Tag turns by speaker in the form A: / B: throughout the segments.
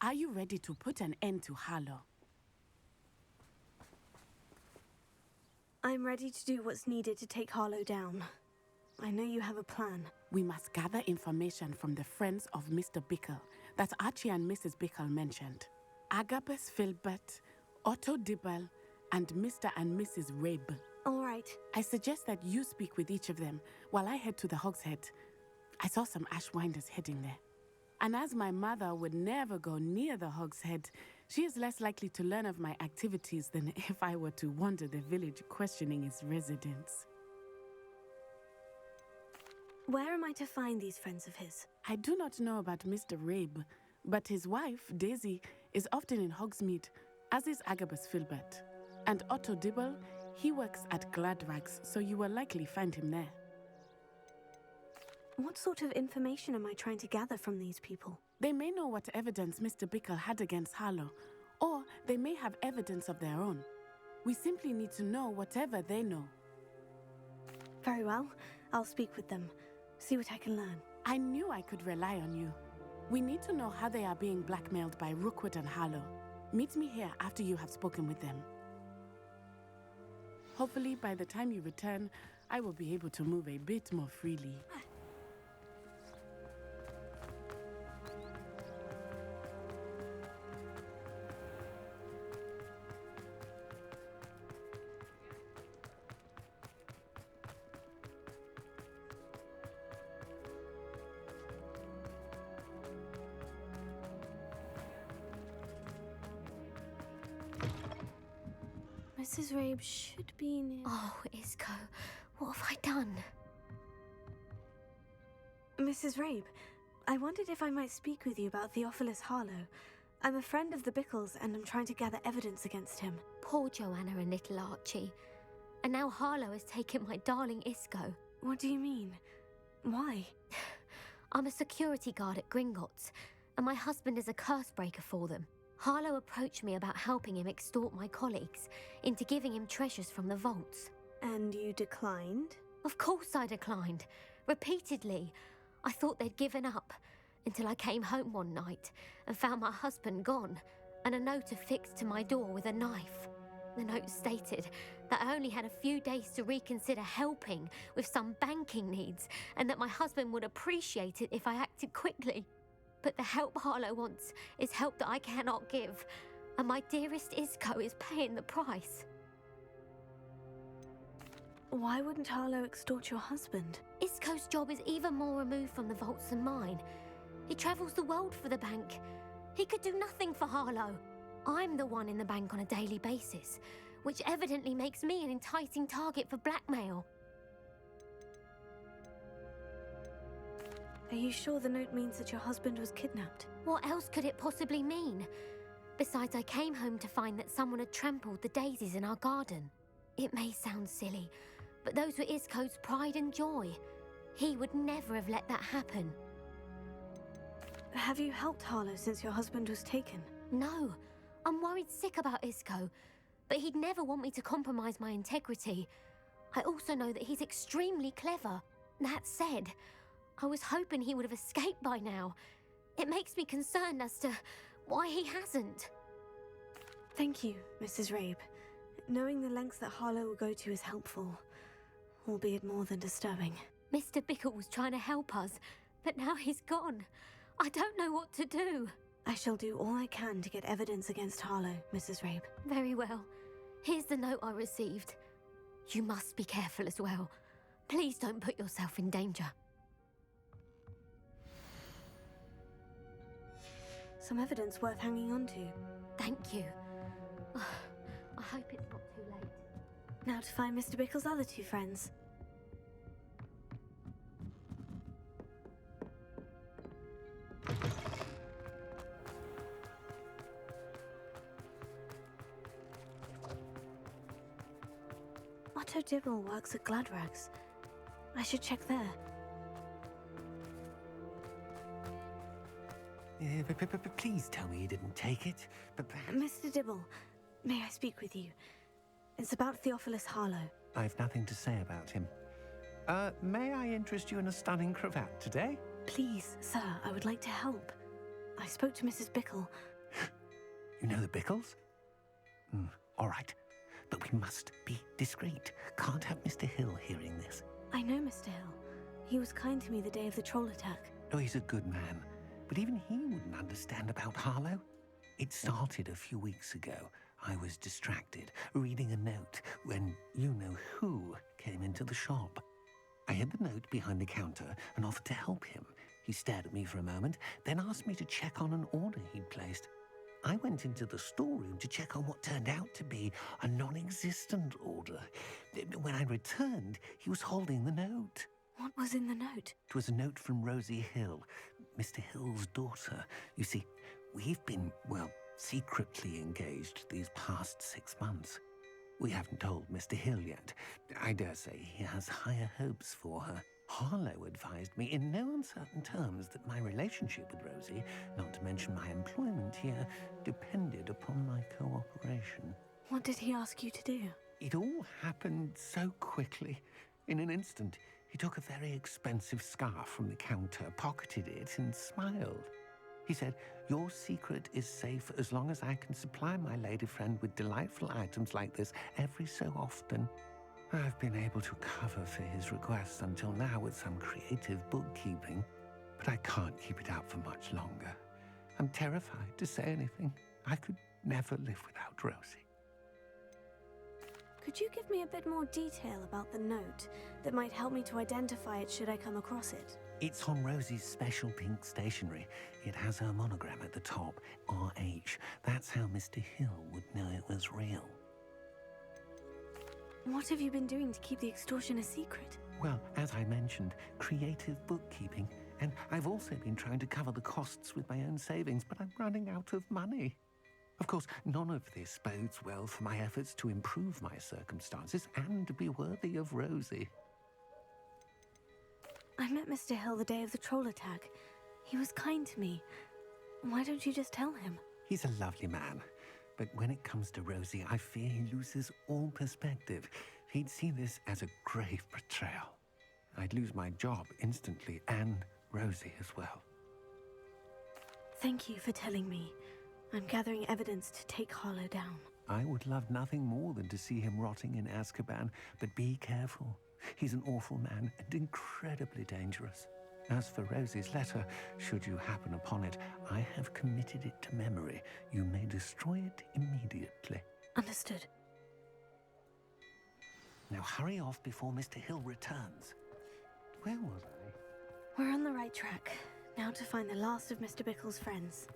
A: Are you ready to put an end to Hallow?
B: I'm ready to do what's needed to take Hallow down. I know you have a plan.
A: We must gather information from the friends of Mr. Bickle that Archie and Mrs. Bickle mentioned. Agabus Filbert, Otto Dibble, and Mr. and Mrs. Rabe.
B: All right.
A: I suggest that you speak with each of them while I head to the Hogshead. I saw some Ashwinders heading there. And as my mother would never go near the Hogshead, she is less likely to learn of my activities than if I were to wander the village questioning its residents.
B: Where am I to find these friends of his?
A: I do not know about Mr. Rabe, but his wife, Daisy, is often in Hogsmeade, as is Agabus Filbert. And Otto Dibble, he works at Gladrags, so you will likely find him there.
B: What sort of information am I trying to gather from these people?
A: They may know what evidence Mr. Bickle had against Hallow, or they may have evidence of their own. We simply need to know whatever they know.
B: Very well. I'll speak with them. See what I can learn.
A: I knew I could rely on you. We need to know how they are being blackmailed by Rookwood and Hallow. Meet me here after you have spoken with them. Hopefully, by the time you return, I will be able to move a bit more freely.
B: Mrs. Rabe should be near...
C: Oh, Isco, what have I done?
B: Mrs. Rabe, I wondered if I might speak with you about Theophilus Hallow. I'm a friend of the Bickles and I'm trying to gather evidence against him.
C: Poor Joanna and little Archie. And now Hallow has taken my darling Isco.
B: What do you mean? Why?
C: I'm a security guard at Gringotts, and my husband is a curse breaker for them. Hallow approached me about helping him extort my colleagues into giving him treasures from the vaults.
B: And you declined?
C: Of course I declined. Repeatedly. I thought they'd given up, until I came home one night and found my husband gone, and a note affixed to my door with a knife. The note stated that I only had a few days to reconsider helping with some banking needs, and that my husband would appreciate it if I acted quickly. But the help Hallow wants is help that I cannot give, and my dearest Isco is paying the price.
B: Why wouldn't Hallow extort your husband?
C: Isco's job is even more removed from the vaults than mine. He travels the world for the bank. He could do nothing for Hallow. I'm the one in the bank on a daily basis, which evidently makes me an enticing target for blackmail.
B: Are you sure the note means that your husband was kidnapped?
C: What else could it possibly mean? Besides, I came home to find that someone had trampled the daisies in our garden. It may sound silly, but those were Isco's pride and joy. He would never have let that happen.
B: Have you helped Hallow since your husband was taken?
C: No, I'm worried sick about Isco, but he'd never want me to compromise my integrity. I also know that he's extremely clever. That said, I was hoping he would have escaped by now. It makes me concerned as to why he hasn't.
B: Thank you, Mrs. Rabe. Knowing the lengths that Hallow will go to is helpful, albeit more than disturbing.
C: Mr. Bickle was trying to help us, but now he's gone. I don't know what to do.
B: I shall do all I can to get evidence against Hallow, Mrs. Rabe.
C: Very well. Here's the note I received. You must be careful as well. Please don't put yourself in danger.
B: Some evidence worth hanging on to.
C: Thank you. I hope it's not too late.
B: Now to find Mr. Bickle's other two friends. Otto Dibble works at Gladrags. I should check there.
D: Please tell me you didn't take it. But perhaps...
B: Mr. Dibble, may I speak with you? It's about Theophilus Hallow.
D: I've nothing to say about him. May I interest you in a stunning cravat today?
B: Please, sir, I would like to help. I spoke to Mrs. Bickle.
D: You know the Bickles? All right. But we must be discreet. Can't have Mr. Hill hearing this.
B: I know Mr. Hill. He was kind to me the day of the troll attack.
D: Oh, he's a good man. But even he wouldn't understand about Harlow. It started a few weeks ago. I was distracted, reading a note, when you-know-who came into the shop. I hid the note behind the counter and offered to help him. He stared at me for a moment, then asked me to check on an order he'd placed. I went into the storeroom to check on what turned out to be a non-existent order. When I returned, he was holding the note.
B: What was in the note?
D: It was a note from Rosie Hill, Mr. Hill's daughter. You see, we've been, secretly engaged these past 6 months. We haven't told Mr. Hill yet. I dare say he has higher hopes for her. Harlow advised me in no uncertain terms that my relationship with Rosie, not to mention my employment here, depended upon my cooperation.
B: What did he ask you to do?
D: It all happened so quickly. In an instant, he took a very expensive scarf from the counter, pocketed it, and smiled. He said, "Your secret is safe as long as I can supply my lady friend with delightful items like this every so often." I've been able to cover for his requests until now with some creative bookkeeping, but I can't keep it up for much longer. I'm terrified to say anything. I could never live without Rosie.
B: Could you give me a bit more detail about the note that might help me to identify it should I come across it?
D: It's on Rosie's special pink stationery. It has her monogram at the top, RH. That's how Mr. Hill would know it was real.
B: What have you been doing to keep the extortion a secret?
D: Well, as I mentioned, creative bookkeeping. And I've also been trying to cover the costs with my own savings, but I'm running out of money. Of course, none of this bodes well for my efforts to improve my circumstances and to be worthy of Rosie.
B: I met Mr. Hill the day of the troll attack. He was kind to me. Why don't you just tell him?
D: He's a lovely man. But when it comes to Rosie, I fear he loses all perspective. He'd see this as a grave betrayal. I'd lose my job instantly, and Rosie as well.
B: Thank you for telling me. I'm gathering evidence to take Hallow down.
D: I would love nothing more than to see him rotting in Azkaban, but be careful. He's an awful man and incredibly dangerous. As for Rosie's letter, should you happen upon it, I have committed it to memory. You may destroy it immediately.
B: Understood.
D: Now hurry off before Mr. Hill returns. Where was I?
B: We're on the right track. Now to find the last of Mr. Bickle's friends.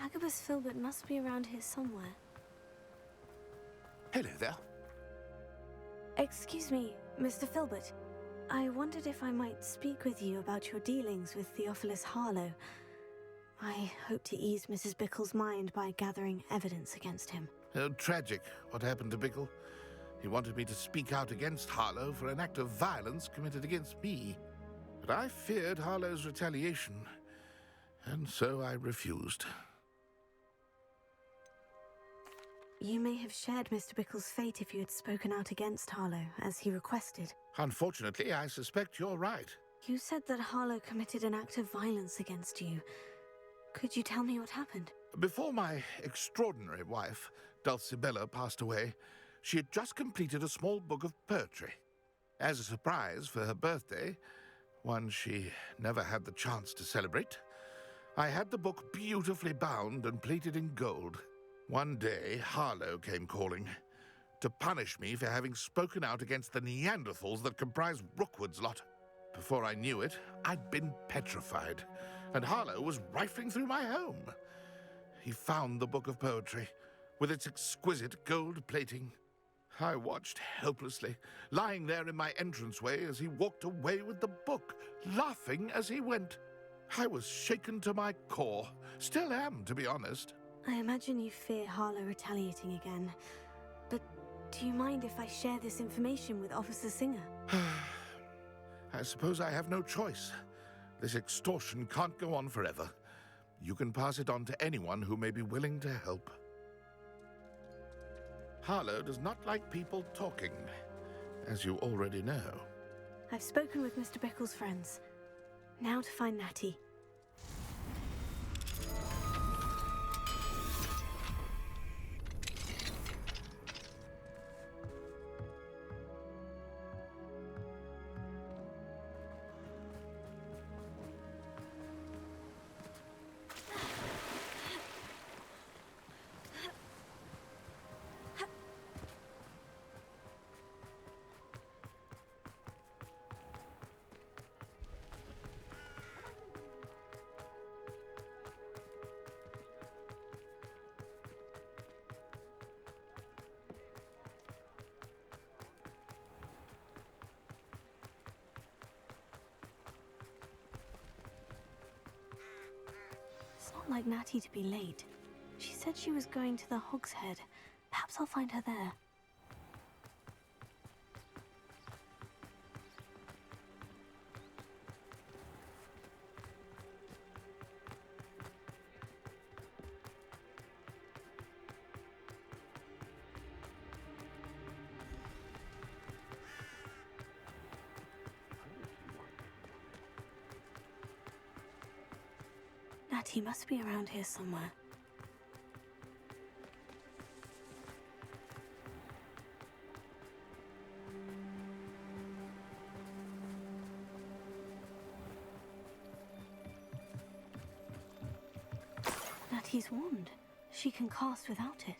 B: Agabus Filbert must be around here somewhere.
E: Hello there.
B: Excuse me, Mr. Filbert. I wondered if I might speak with you about your dealings with Theophilus Harlow. I hope to ease Mrs. Bickle's mind by gathering evidence against him.
E: Tragic, what happened to Bickle. He wanted me to speak out against Harlow for an act of violence committed against me. But I feared Harlow's retaliation, and so I refused.
B: You may have shared Mr. Bickle's fate if you had spoken out against Harlow, as he requested.
E: Unfortunately, I suspect you're right.
B: You said that Harlow committed an act of violence against you. Could you tell me what happened?
E: Before my extraordinary wife, Dulcibella, passed away, she had just completed a small book of poetry. As a surprise for her birthday, one she never had the chance to celebrate, I had the book beautifully bound and plated in gold. One day, Harlow came calling to punish me for having spoken out against the Neanderthals that comprise Rookwood's lot. Before I knew it, I'd been petrified, and Harlow was rifling through my home. He found the book of poetry, with its exquisite gold plating. I watched helplessly, lying there in my entranceway as he walked away with the book, laughing as he went. I was shaken to my core. Still am, to be honest.
B: I imagine you fear Harlow retaliating again. But do you mind if I share this information with Officer Singer?
E: I suppose I have no choice. This extortion can't go on forever. You can pass it on to anyone who may be willing to help. Hallow does not like people talking, as you already know.
B: I've spoken with Mr. Bickle's friends. Now to find Natty. It's not like Natty to be late. She said she was going to the Hog's Head. Perhaps I'll find her there. Natty must be around here somewhere. Natty's wand. She can cast without it.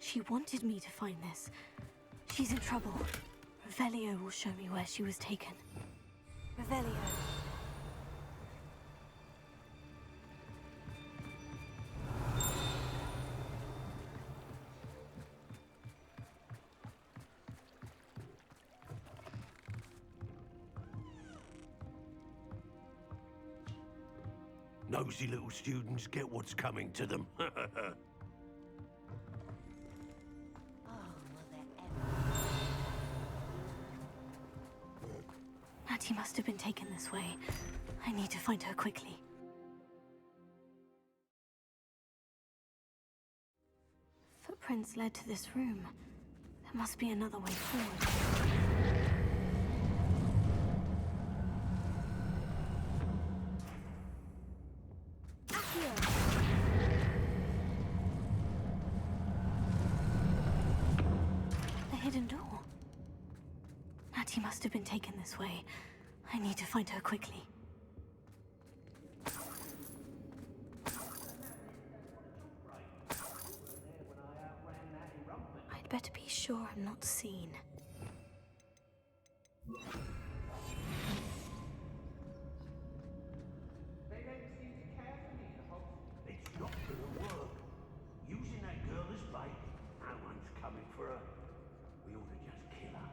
B: She wanted me to find this. She's in trouble. Revelio will show me where she was taken. Revelio.
F: Nosy little students get what's coming to them.
B: Natty must have been taken this way. I need to find her quickly. Footprints led to this room. There must be another way forward. Hidden door. Natty must have been taken this way. I need to find her quickly. I'd better be sure I'm not seen.
F: It's not gonna work. Using that girl as bait, no one's coming for her. We ought to just kill her.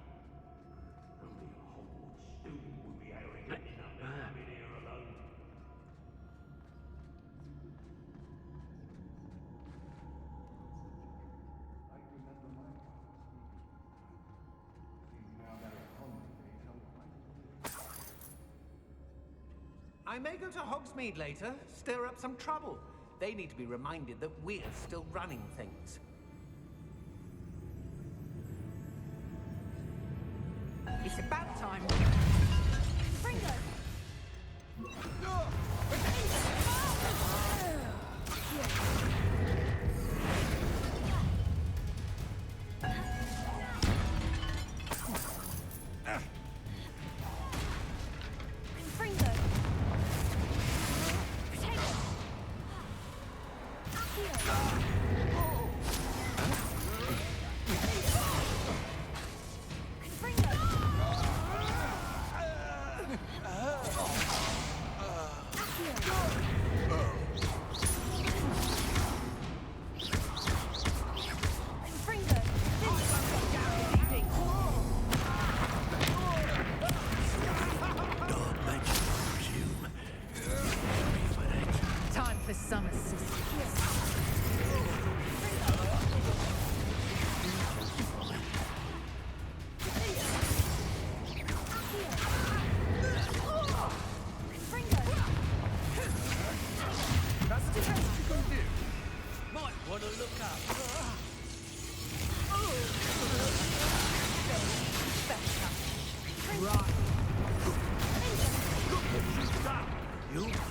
F: Only a Hogwarts student would be arrogant enough to come in here alone.
G: I may go to Hogsmeade later, stir up some trouble. They need to be reminded that we're still running things. It's about time.
B: Fringo! Fringo! Protect us!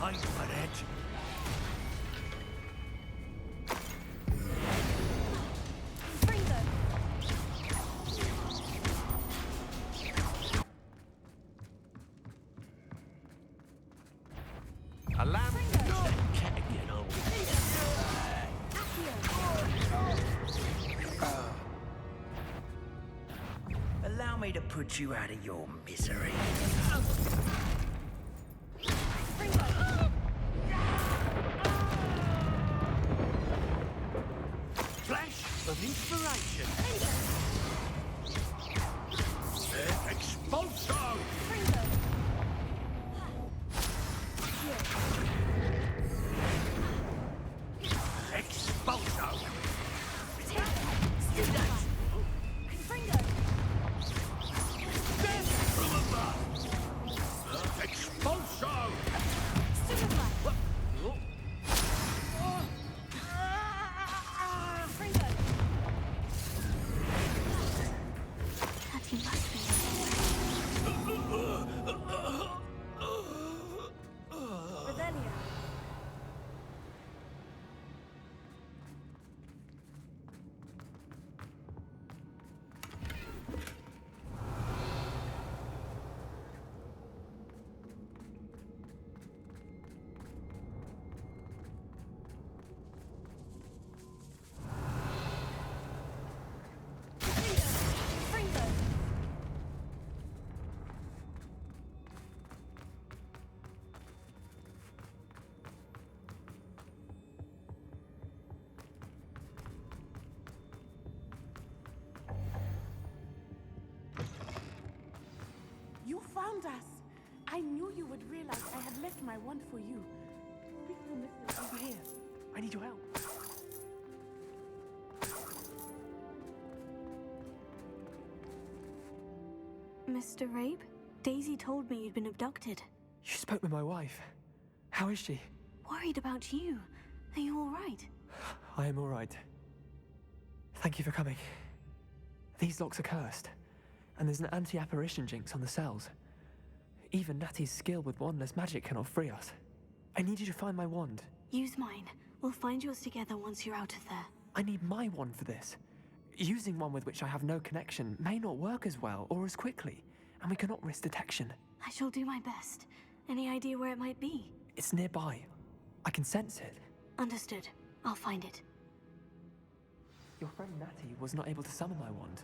F: pay for that.
G: A lamb.
F: Cat again, old.
H: Allow me to put you out of your misery.
F: Flash of inspiration. Expulso! Expulso! Death from above! Expulso!
B: Natty must be. Revelio.
A: You found us. I knew you would realize I had left my wand for you. Speak to Mr. over here.
I: I need your help.
B: Mr. Rabe, Daisy told me you'd been abducted.
I: You spoke with my wife. How is she?
B: Worried about you. Are you all right?
I: I am all right. Thank you for coming. These locks are cursed, and there's an anti-apparition jinx on the cells. Even Natty's skill with wandless magic cannot free us. I need you to find my wand.
B: Use mine. We'll find yours together once you're out of there.
I: I need my wand for this. Using one with which I have no connection may not work as well or as quickly, and we cannot risk detection.
B: I shall do my best. Any idea where it might be?
I: It's nearby. I can sense it.
B: Understood. I'll find it.
I: Your friend Natty was not able to summon my wand.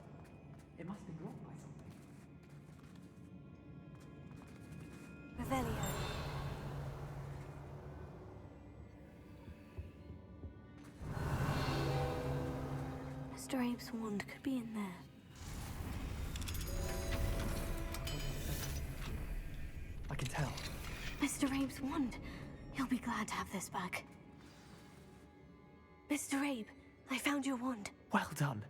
I: It must be blocked by something.
B: Revelio. Mr. Abe's wand could be in there.
I: I can tell.
B: Mr. Abe's wand. He'll be glad to have this back. Mr. Abe, I found your wand.
I: Well done.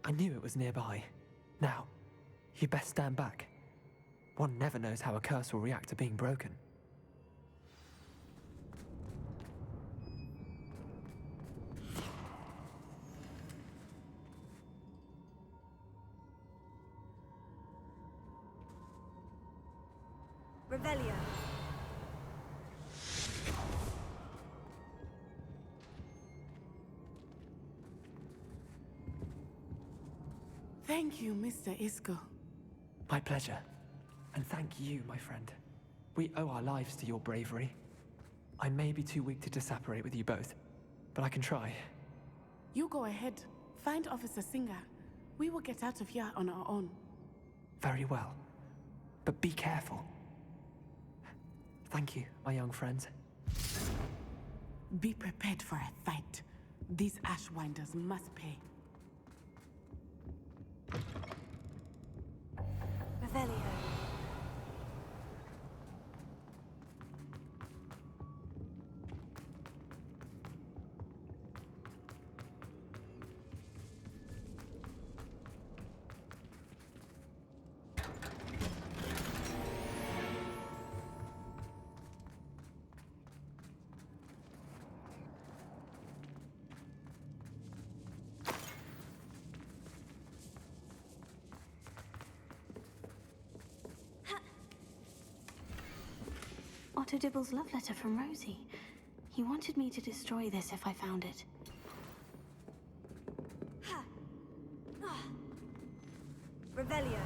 I: I knew it was nearby. Now, you best stand back. One never knows how a curse will react to being broken.
B: Revelio.
A: Thank you, Mr. Isco.
I: My pleasure. And thank you, my friend. We owe our lives to your bravery. I may be too weak to disapparate with you both, but I can try.
A: You go ahead. Find Officer Singer. We will get out of here on our own.
I: Very well. But be careful. Thank you, my young friends.
A: Be prepared for a fight. These Ashwinders must pay.
B: Revelio. Otto Dibble's love letter from Rosie. He wanted me to destroy this if I found it.
J: Revelio.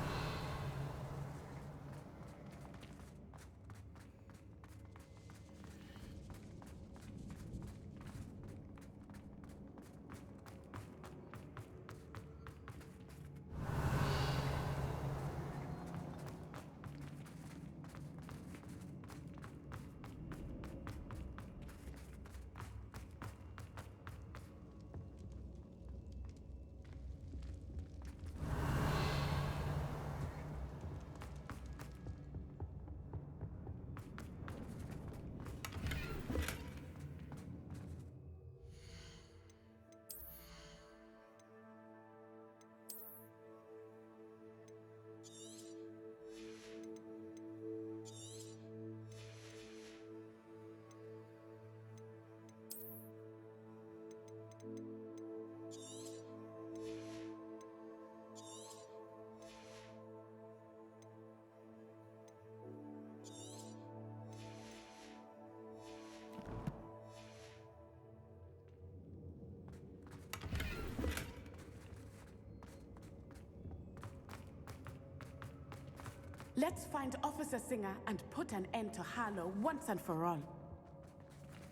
A: Let's find Officer Singer and put an end to Hallow once and for all.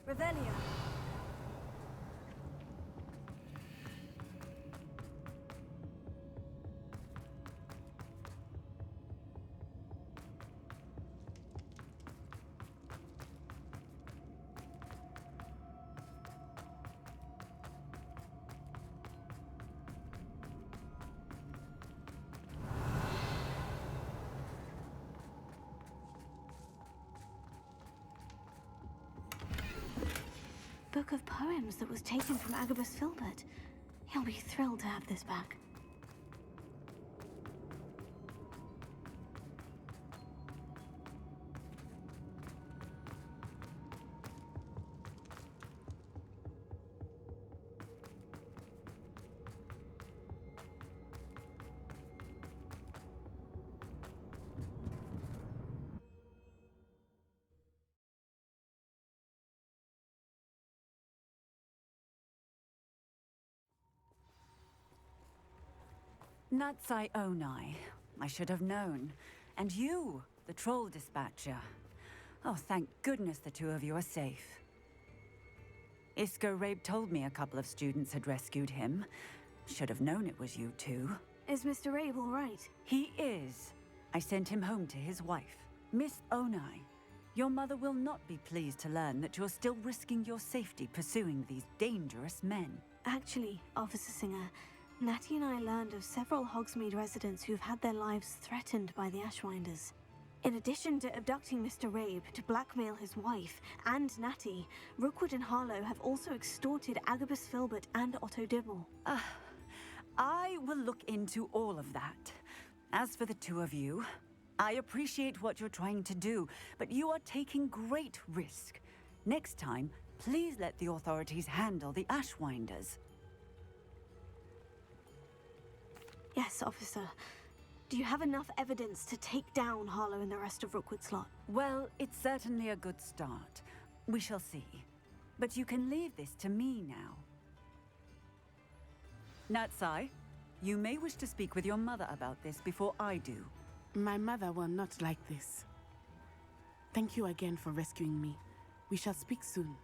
J: Revelio.
B: Book of poems that was taken from Agabus Filbert. He'll be thrilled to have this back.
K: Natsai Onai. I should have known. And you, the troll dispatcher. Oh, thank goodness the two of you are safe. Isco Rabe told me a couple of students had rescued him. Should have known it was you two.
B: Is Mr. Rabe all right?
K: He is. I sent him home to his wife. Miss Onai, your mother will not be pleased to learn that you're still risking your safety pursuing these dangerous men.
B: Actually, Officer Singer, Natty and I learned of several Hogsmeade residents who've had their lives threatened by the Ashwinders. In addition to abducting Mr. Rabe to blackmail his wife and Natty, Rookwood and Hallow have also extorted Agabus Filbert and Otto Dibble.
K: I will look into all of that. As for the two of you, I appreciate what you're trying to do, but you are taking great risk. Next time, please let the authorities handle the Ashwinders.
B: Yes, officer. Do you have enough evidence to take down Hallow and the rest of Rookwood's lot?
K: Well, it's certainly a good start. We shall see. But you can leave this to me now. Natsai, you may wish to speak with your mother about this before I do.
A: My mother will not like this. Thank you again for rescuing me. We shall speak soon.